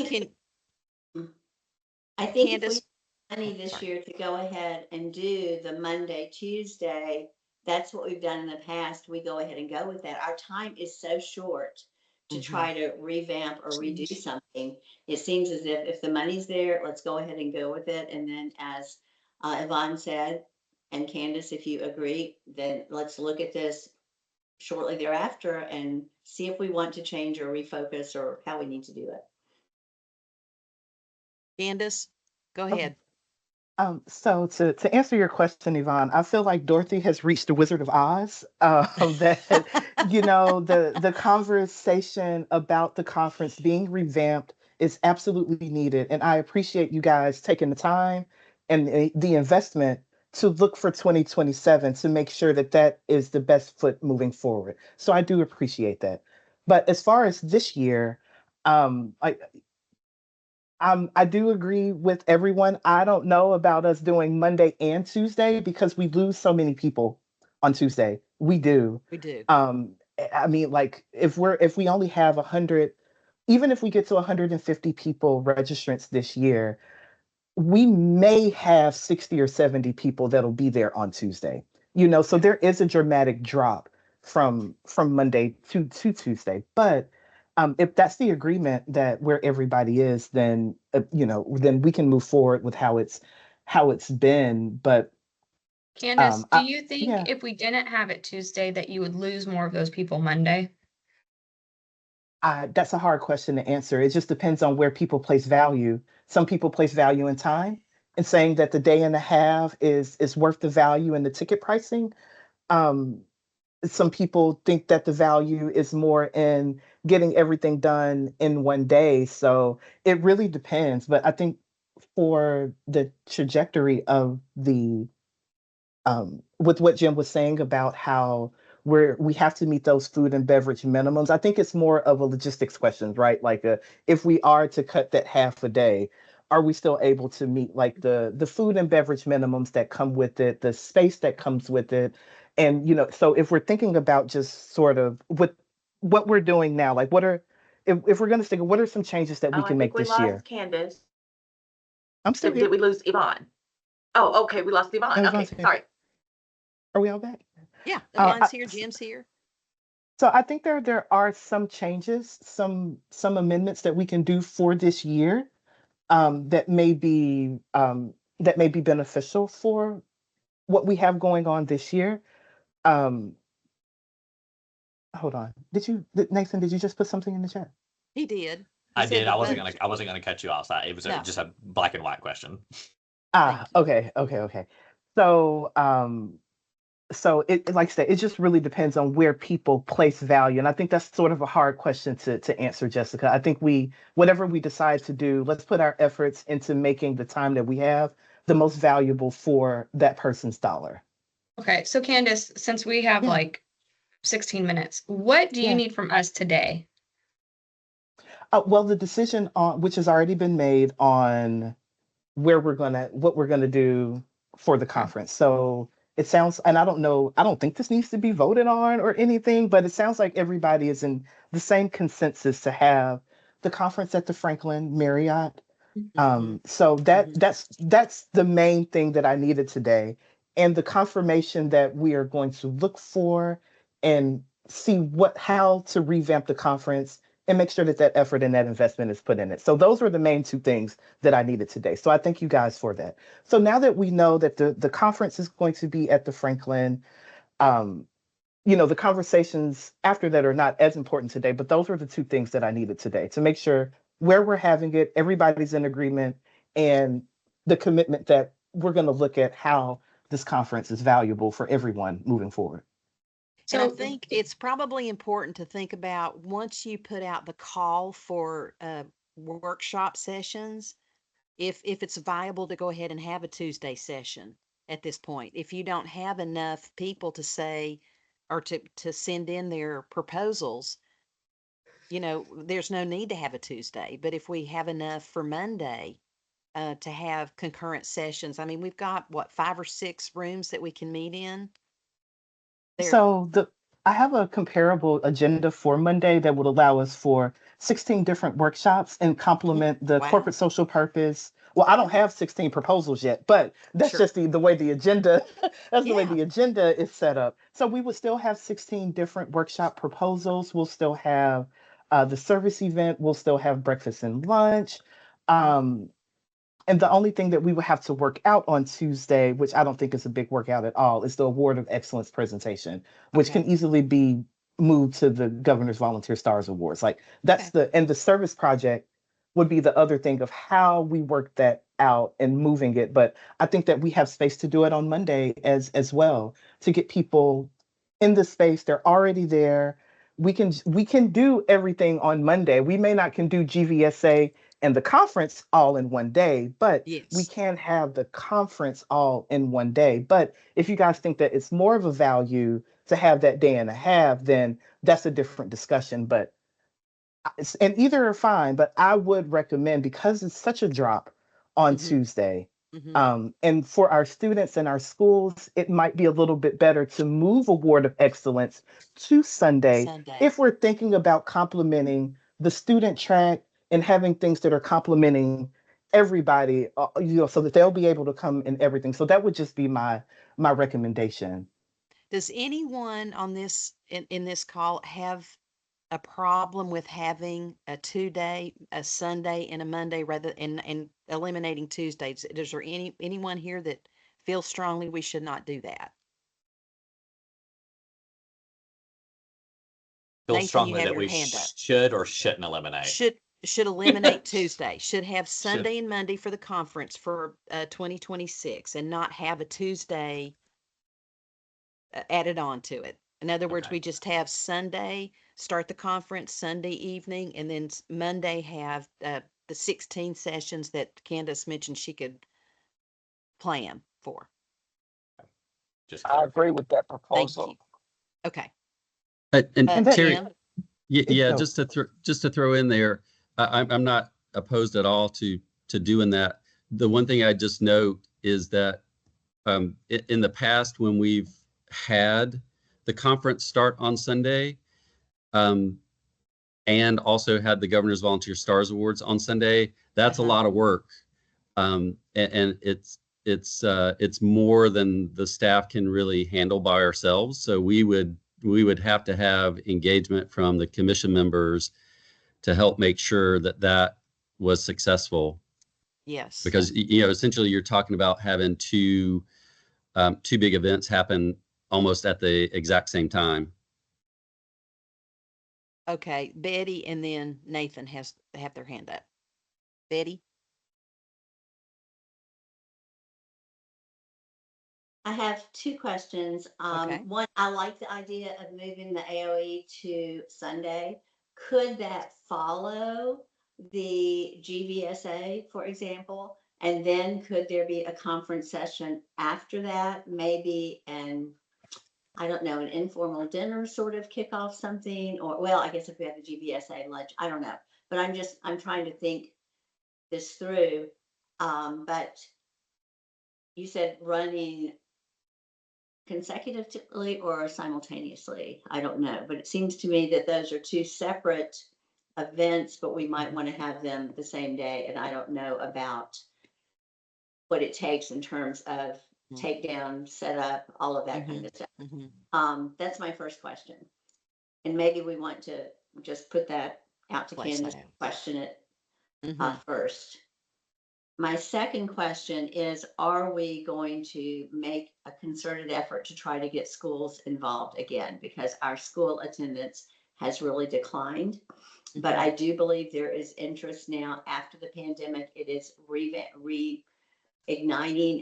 S7: I think if we
S2: Candace,
S7: have money this
S2: sorry.
S7: year to go ahead and do the Monday, Tuesday, that's what we've done in the past. We go ahead and go with that. Our time is so short to
S2: Mhm.
S7: try to revamp or redo something. It seems as if the money's there, let's go ahead and go with it. And then as Yvonne said, and Candace, if you agree, then let's look at this shortly thereafter and see if we want to change or refocus or how we need to do it.
S2: Candace, go
S8: Okay.
S2: ahead.
S8: So to answer your question, Yvonne, I feel like Dorothy has reached the Wizard of Oz. That the conversation about the conference being revamped is absolutely needed, and I appreciate you guys taking the time and the investment to look for 2027 to make sure that that is the best foot moving forward. So I do appreciate that. But as far as this year, I do agree with everyone. I don't know about us doing Monday and Tuesday because we lose so many people on Tuesday. We do.
S2: We do.
S8: I mean, like if we only have 100, even if we get to 150 people registrants this year, we may have 60 or 70 people that'll be there on Tuesday. So there is a dramatic drop from Monday to Tuesday. But if that's the agreement that where everybody is, then then we can move forward with how it's been. But
S3: Candace, do you think
S8: yeah,
S3: if we didn't have it Tuesday that you would lose more of those people Monday?
S8: that's a hard question to answer. It just depends on where people place value. Some people place value in time and saying that the day and a half is worth the value in the ticket pricing. Um, some people think that the value is more in getting everything done in one day. So it really depends. But I think for the trajectory of the with what Jim was saying about how we have to meet those food and beverage minimums. I think it's more of a logistics question, right? Like, if we are to cut that half a day, are we still able to meet like the food and beverage minimums that come with it, the space that comes with it? And, so if we're thinking about just sort of what we're doing now, like if we're going to stick, what are some changes that we
S9: Oh, I
S8: can make
S9: think we
S8: this year?
S9: lost Candace.
S8: I'm still
S9: Did
S8: here.
S9: we lose Yvonne? Oh, okay, we lost Yvonne.
S8: No,
S9: Okay,
S8: Yvonne's here.
S9: sorry.
S8: Are we all back?
S2: Yeah,
S8: Uh,
S2: Yvonne's
S8: I-
S2: here, Jim's here.
S8: So I think there are some changes, some amendments that we can do for this year, that may be beneficial for what we have going on this year. Um, Hold on. Nathan, did you just put something in the chat?
S2: He did. He
S4: I
S2: said
S4: did.
S2: the
S4: I wasn't
S2: vote.
S4: gonna cut you off. It was
S2: No.
S4: just a black and white question.
S2: Thank you.
S8: Okay. So it, like I said, it just really depends on where people place value. And I think that's sort of a hard question to answer, Jessica. I think whatever we decide to do, let's put our efforts into making the time that we have the most valuable for that person's dollar.
S3: Okay, so Candace, since we have
S8: Yeah.
S3: like 16 minutes, what do you
S8: Yeah.
S3: need from us today?
S8: Well, the decision on which has already been made on what we're gonna do for the conference. So it sounds, and I don't think this needs to be voted on or anything, but it sounds like everybody is in the same consensus to have the conference at the Franklin Marriott. So
S2: Mhm.
S8: that's the main thing that I needed today, and the confirmation that we are going to look for and see how to revamp the conference and make sure that effort and that investment is put in it. So those were the main two things that I needed today. So I thank you guys for that. So now that we know that the conference is going to be at the Franklin, um, the conversations after that are not as important today, but those were the two things that I needed today to make sure where we're having it, everybody's in agreement, and the commitment that we're going to look at how this conference is valuable for everyone moving forward.
S2: And I
S3: So
S2: think it's probably important to think about once you put out the call for workshop sessions, if it's viable to go ahead and have a Tuesday session at this point. If you don't have enough people to say or to send in their proposals, there's no need to have a Tuesday. But if we have enough for Monday to have concurrent sessions, I mean, we've got what, 5 or 6 rooms that we can meet in. There.
S8: So I have a comparable agenda for Monday that would allow us for 16 different workshops and complement the
S2: Wow.
S8: corporate social purpose. Well, I don't have 16 proposals yet, but that's
S2: Sure.
S8: just the way the agenda that's the way
S2: Yeah.
S8: the agenda is set up. So we would still have 16 different workshop proposals. We'll still have the service event. We'll still have breakfast and lunch. Um, and the only thing that we would have to work out on Tuesday, which I don't think is a big workout at all, is the Award of Excellence presentation, which
S2: Okay.
S8: can easily be moved to the Governor's Volunteer Stars Awards. Like that's and the service project would be the other thing of how we work that out and moving it. But I think that we have space to do it on Monday as well to get people in the space. They're already there. We can do everything on Monday. We may not can do GVSA and the conference all in one day, but we
S2: Yes.
S8: can have the conference all in one day. But if you guys think that it's more of a value to have that day and a half, then that's a different discussion. But and either are fine, but I would recommend, because it's such a drop on
S2: Mhm.
S8: Tuesday,
S2: Mhm.
S8: and for our students and our schools, it might be a little bit better to move Award of Excellence to Sunday
S2: Sunday.
S8: if we're thinking about complementing the student track and having things that are complementing everybody, so that they'll be able to come and everything. So that would just be my recommendation.
S2: Does anyone on this in this call have a problem with having a 2-day, a Sunday and a Monday rather and eliminating Tuesdays? Is there anyone here that feels strongly we should not do that?
S4: Feel
S2: Nathan, you
S4: strongly
S2: have
S4: that
S2: your
S4: we
S2: hand up.
S4: should or shouldn't eliminate.
S2: Should eliminate Tuesday. Should have
S4: Should.
S2: Sunday and Monday for the conference for 2026 and not have a Tuesday added on to it. In other words,
S4: Okay.
S2: we just have Sunday start the conference Sunday evening, and then Monday have the 16 sessions that Candace mentioned she could plan for.
S4: Just
S5: I
S4: clarify.
S5: agree with that
S2: Thank
S5: proposal.
S2: you. Okay.
S1: And
S8: And that-
S1: Terry,
S2: Jim?
S1: yeah,
S8: No.
S1: just to throw in there, I'm not opposed at all to doing that. The one thing I just note is that in the past, when we've had the conference start on Sunday, and also had the Governor's Volunteer Stars Awards on Sunday, that's a lot of work. And it's more than the staff can really handle by ourselves. So we would have to have engagement from the commission members to help make sure that that was successful.
S2: Yes.
S1: Because essentially you're talking about having two big events happen almost at the exact same time.
S2: Okay, Betty and then Nathan have their hand up. Betty?
S7: I have two questions.
S2: Okay.
S7: One, I like the idea of moving the AOE to Sunday. Could that follow the GVSA, for example? And then could there be a conference session after that, maybe, and I don't know, an informal dinner sort of kick off something, or, well, I guess if we have the GVSA lunch, I don't know. But I'm trying to think this through. But you said running consecutively or simultaneously. I don't know, but it seems to me that those are two separate events, but we might want to have them the same day. And I don't know about what it takes in terms of takedown, setup, all of that kind of stuff. That's my first question. And maybe we want to just put that out to
S2: Flesh that
S7: Candace,
S2: out.
S7: question it
S2: Mhm.
S7: first. My second question is, are we going to make a concerted effort to try to get schools involved again? Because our school attendance has really declined. But I do believe there is interest now after the pandemic. It is reigniting,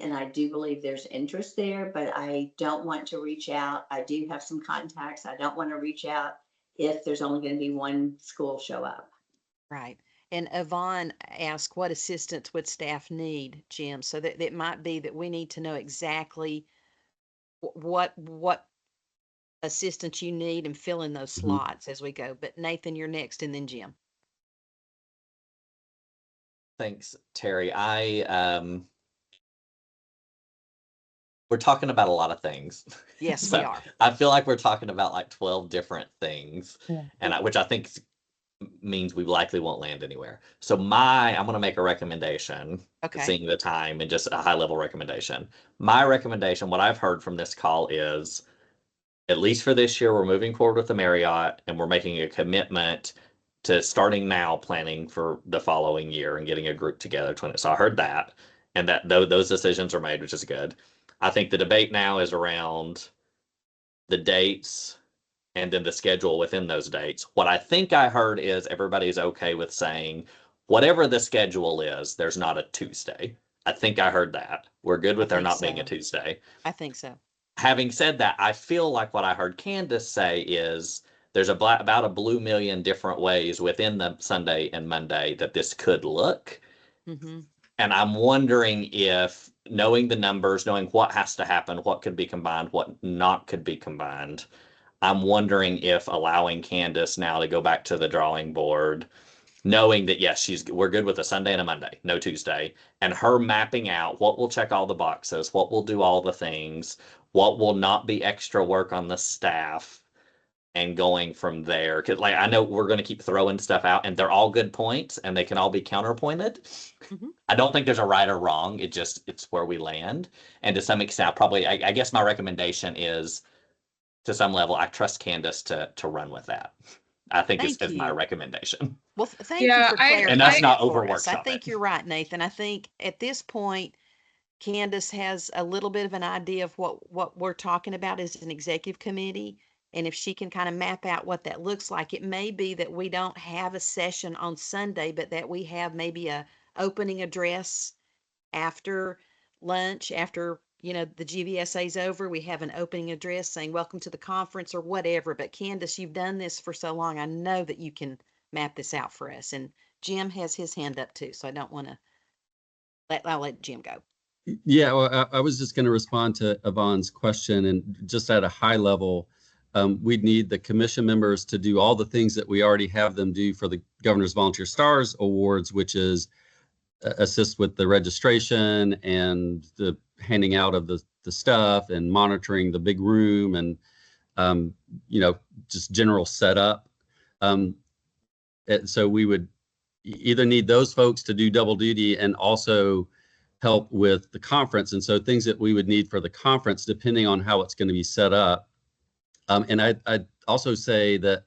S7: and I do believe there's interest there, but I don't want to reach out. I do have some contacts. I don't want to reach out if there's only going to be one school show up.
S2: Right. And Yvonne asked, what assistance would staff need, Jim? So that it might be that we need to know exactly what assistance you need and fill in those slots as we go. But Nathan, you're next, and then Jim.
S4: Thanks, Terry. We're talking about a lot of things.
S2: Yes,
S4: So
S2: we are.
S4: I feel like we're talking about like 12 different things,
S8: Yeah.
S4: and which I think means we likely won't land anywhere. So I'm going to make a recommendation,
S2: Okay.
S4: seeing the time, and just a high level recommendation. My recommendation, what I've heard from this call is, at least for this year, we're moving forward with the Marriott, and we're making a commitment to starting now planning for the following year and getting a group together to it. So I heard that, and that those decisions are made, which is good. I think the debate now is around the dates and then the schedule within those dates. What I think I heard is everybody's okay with saying whatever the schedule is, there's not a Tuesday. I think I heard that. We're good with there
S2: think
S4: not being a
S2: so.
S4: Tuesday.
S2: I think so.
S4: Having said that, I feel like what I heard Candace say is there's about a blue million different ways within the Sunday and Monday that this could look.
S2: Mm-hmm.
S4: And I'm wondering if, knowing the numbers, knowing what has to happen, what could be combined, what not could be combined, I'm wondering if allowing Candace now to go back to the drawing board, knowing that yes, we're good with a Sunday and a Monday, no Tuesday, and her mapping out what will check all the boxes, what will do all the things, what will not be extra work on the staff, and going from there. Because like I know we're going to keep throwing stuff out, and they're all good points, and they can all be counterpointed.
S2: Mhm.
S4: I don't think there's a right or wrong. It's where we land, and to some extent, probably I guess my recommendation is, to some level, I trust Candace to run with that. I think
S2: Thank
S4: is my
S2: you.
S4: recommendation.
S2: Well, thank you
S3: Yeah,
S2: for
S3: I-
S2: clarifying
S4: And that's not
S2: that for
S4: over
S2: us. I
S4: workshop
S2: think
S4: it.
S2: you're right, Nathan. I think at this point, Candace has a little bit of an idea of what we're talking about as an executive committee. And if she can kind of map out what that looks like, it may be that we don't have a session on Sunday, but that we have maybe a opening address after lunch, after, the GVSA is over, we have an opening address saying, welcome to the conference or whatever. But Candace, you've done this for so long. I know that you can map this out for us. And Jim has his hand up too. So I don't want to I'll let Jim go.
S1: Yeah, well, I was just going to respond to Yvonne's question, and just at a high level, we'd need the commission members to do all the things that we already have them do for the Governor's Volunteer Stars Awards, which is assist with the registration and the handing out of the stuff and monitoring the big room and, just general setup. So we would either need those folks to do double duty and also help with the conference. And so things that we would need for the conference, depending on how it's going to be set up. And I'd also say that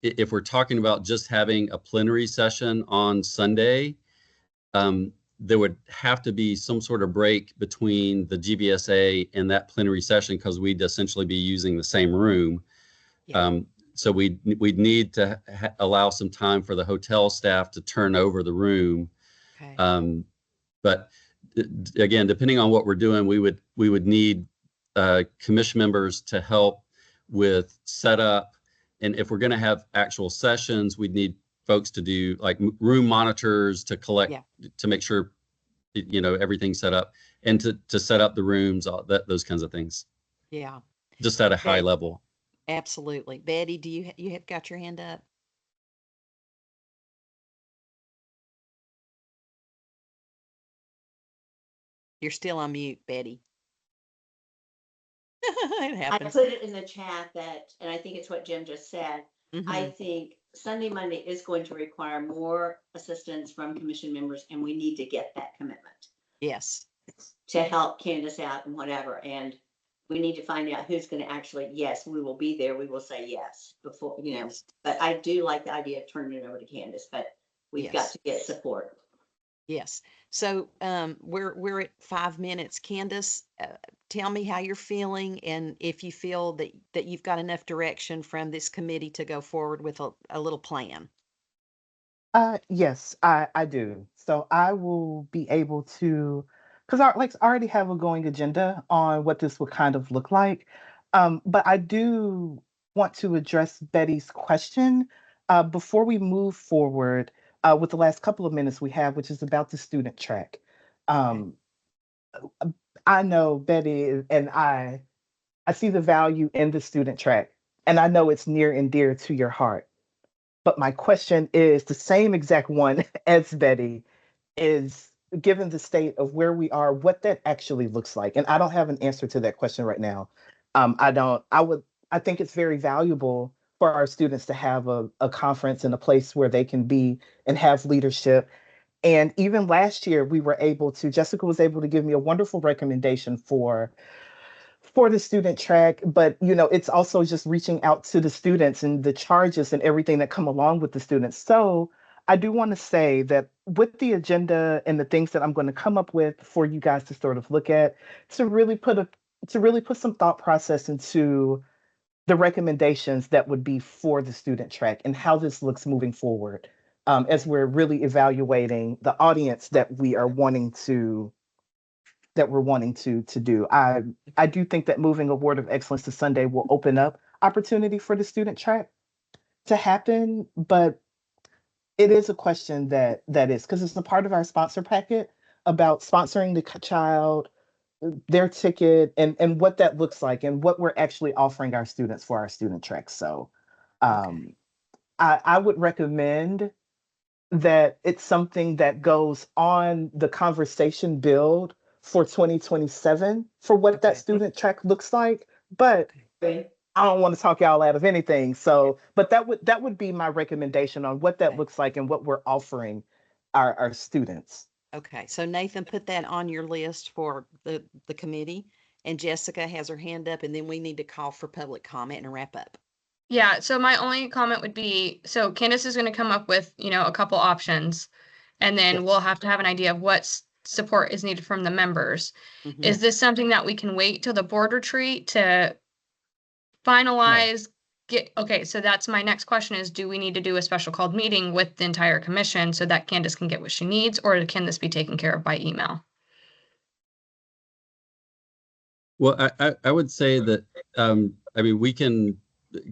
S1: if we're talking about just having a plenary session on Sunday, there would have to be some sort of break between the GVSA and that plenary session, because we'd essentially be using the same room.
S2: Yeah.
S1: So we'd need to allow some time for the hotel staff to turn over the room.
S2: Okay.
S1: But again, depending on what we're doing, we would need commission members to help with setup. And if we're going to have actual sessions, we'd need folks to do like room monitors to collect, to make sure, everything's set up, and to set up the rooms, those kinds of things.
S2: Yeah.
S1: Just at a high level.
S2: Absolutely. Betty, do you have got your hand up? You're still on mute, Betty. It
S7: I
S2: happens.
S7: put it in the chat and I think it's what Jim just said.
S2: Mhm.
S7: I think Sunday, Monday is going to require more assistance from commission members, and we need to get that commitment
S2: Yes.
S7: to help Candace out and whatever. And we need to find out who's going to actually, yes, we will be there. We will say yes before, but I do like the idea of turning it over to Candace, but we've got
S2: Yes.
S7: to get support.
S2: Yes. So we're at 5 minutes. Candace, tell me how you're feeling, and if you feel that you've got enough direction from this committee to go forward with a little plan.
S8: Yes, I do. So I will be able to, because I already have a going agenda on what this would kind of look like. But I do want to address Betty's question before we move forward with the last couple of minutes we have, which is about the student track. Um, I know Betty and I see the value in the student track, and I know it's near and dear to your heart. But my question is the same exact one as Betty, is given the state of where we are, what that actually looks like. And I don't have an answer to that question right now. I think it's very valuable for our students to have a conference and a place where they can be and have leadership. And even last year, Jessica was able to give me a wonderful recommendation for the student track, but it's also just reaching out to the students and the charges and everything that come along with the students. So I do want to say that with the agenda and the things that I'm going to come up with for you guys to sort of look at, to really put some thought process into the recommendations that would be for the student track and how this looks moving forward, as we're really evaluating the audience that we're wanting to do. I do think that moving Award of Excellence to Sunday will open up opportunity for the student track to happen, but it is a question that is, because it's a part of our sponsor packet about sponsoring the child, their ticket, and what that looks like and what we're actually offering our students for our student track. So I would recommend that it's something that goes on the conversation build for 2027 for what that student track looks like. But I don't want to talk y'all out of anything. So, but that would be my recommendation on what that looks like and what we're offering our students.
S2: Okay, so Nathan, put that on your list for the committee, and Jessica has her hand up, and then we need to call for public comment and wrap up.
S3: Yeah, so my only comment would be, so Candace is going to come up with, a couple options, and then we'll have to have an idea of what support is needed from the members. Is this something that we can wait till the board retreat to finalize? Okay, so that's my next question is, do we need to do a special called meeting with the entire commission so that Candace can get what she needs, or can this be taken care of by email?
S1: Well, I would say that,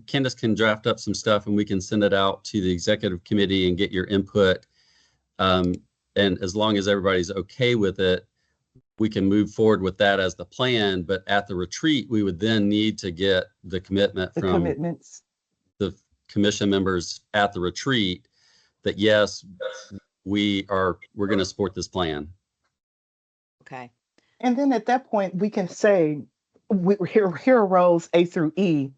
S1: Candace can draft up some stuff and we can send it out to the executive committee and get your input. And as long as everybody's okay with it, we can move forward with that as the plan. But at the retreat, we would then need to get the commitment
S8: The
S1: from
S8: commitments.
S1: the commission members at the retreat that yes, we're going to support this plan.
S2: Okay.
S8: And then at that point, we can say, here are rows A through E,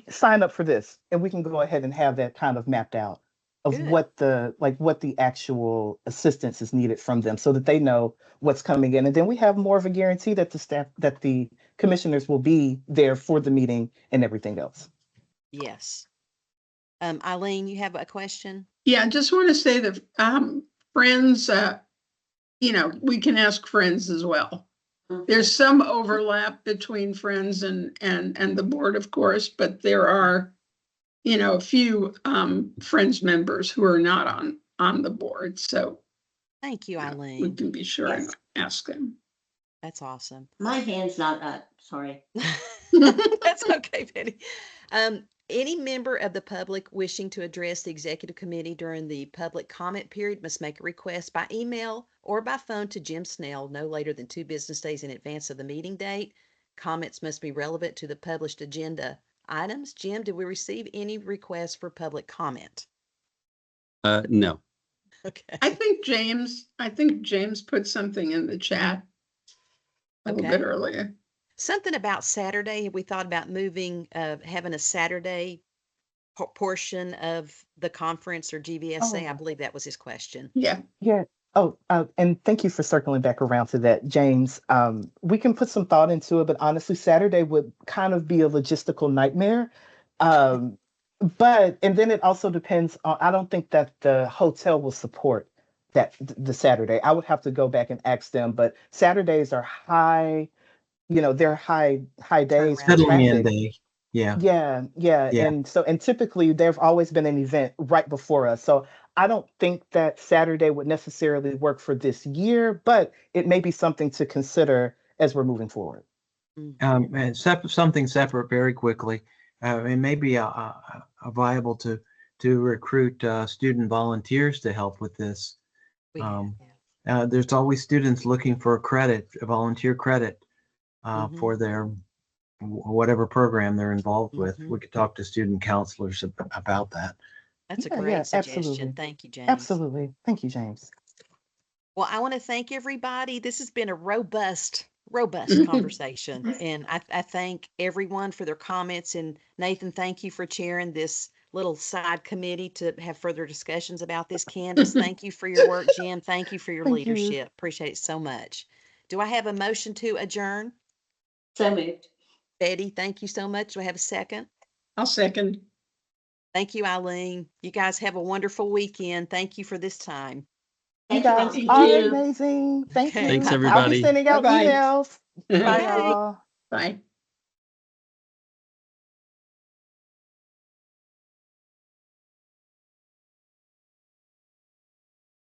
S8: sign up for this. And we can go ahead and have that kind of mapped out of
S2: Good.
S8: what the actual assistance is needed from them so that they know what's coming in. And then we have more of a guarantee that the commissioners will be there for the meeting and everything else.
S2: Yes. Eileen, you have a question?
S6: Yeah, I just want to say that friends, we can ask friends as well. There's some overlap between friends and the board, of course, but there are, a few friends members who are not on the board. So
S2: Thank you,
S6: we
S2: Eileen.
S6: can be sure and
S7: Yes.
S6: ask them.
S2: That's awesome.
S7: My hand's not up, sorry.
S2: That's okay, Betty. Any member of the public wishing to address the executive committee during the public comment period must make a request by email or by phone to Jim Snell no later than 2 business days in advance of the meeting date. Comments must be relevant to the published agenda items. Jim, did we receive any requests for public comment?
S1: No.
S2: Okay.
S6: I think James put something in the chat a little
S2: Okay.
S6: bit earlier.
S2: Something about Saturday. Have we thought about moving, having a Saturday portion of the conference or GVSA? I
S8: Oh.
S2: believe that was his question.
S6: Yeah.
S8: Yeah. Oh, and thank you for circling back around to that, James. We can put some thought into it, but honestly, Saturday would kind of be a logistical nightmare. And then it also depends on, I don't think that the hotel will support the Saturday. I would have to go back and ask them, but Saturdays are high, they're high days for
S2: Turnaround.
S10: Settling in
S8: traffic.
S10: day. Yeah.
S8: Yeah.
S10: Yeah.
S8: And typically there've always been an event right before us. So I don't think that Saturday would necessarily work for this year, but it may be something to consider as we're moving forward.
S10: And something separate very quickly. It may be a viable to recruit student volunteers to help with this.
S2: We have,
S10: There's always students looking for volunteer credit
S2: Mhm.
S10: for their whatever program they're involved with.
S2: Mhm.
S10: We could talk to student counselors about that.
S2: That's a
S8: Yeah,
S2: great
S8: yeah,
S2: suggestion.
S8: absolutely.
S2: Thank you, James.
S8: Absolutely. Thank you, James.
S2: Well, I want to thank everybody. This has been a robust conversation. And I thank everyone for their comments. And Nathan, thank you for chairing this little side committee to have further discussions about this. Candace, thank you for your work. Jim, thank you for your
S8: Thank you.
S2: leadership. Appreciate it so much. Do I have a motion to adjourn?
S7: So moved.
S2: Betty, thank you so much. Do I have a second?
S6: I'll second.
S2: Thank you, Eileen. You guys have a wonderful weekend. Thank you for this time.
S8: You
S7: Thank you all.
S8: guys
S6: Thank
S8: are
S6: you.
S8: amazing. Thank
S2: Okay.
S8: you.
S1: Thanks,
S2: Bye-bye.
S8: I'll be
S1: everybody.
S8: sending out
S6: Bye-bye.
S8: emails. Bye,
S2: Okay.
S8: y'all.
S6: Bye.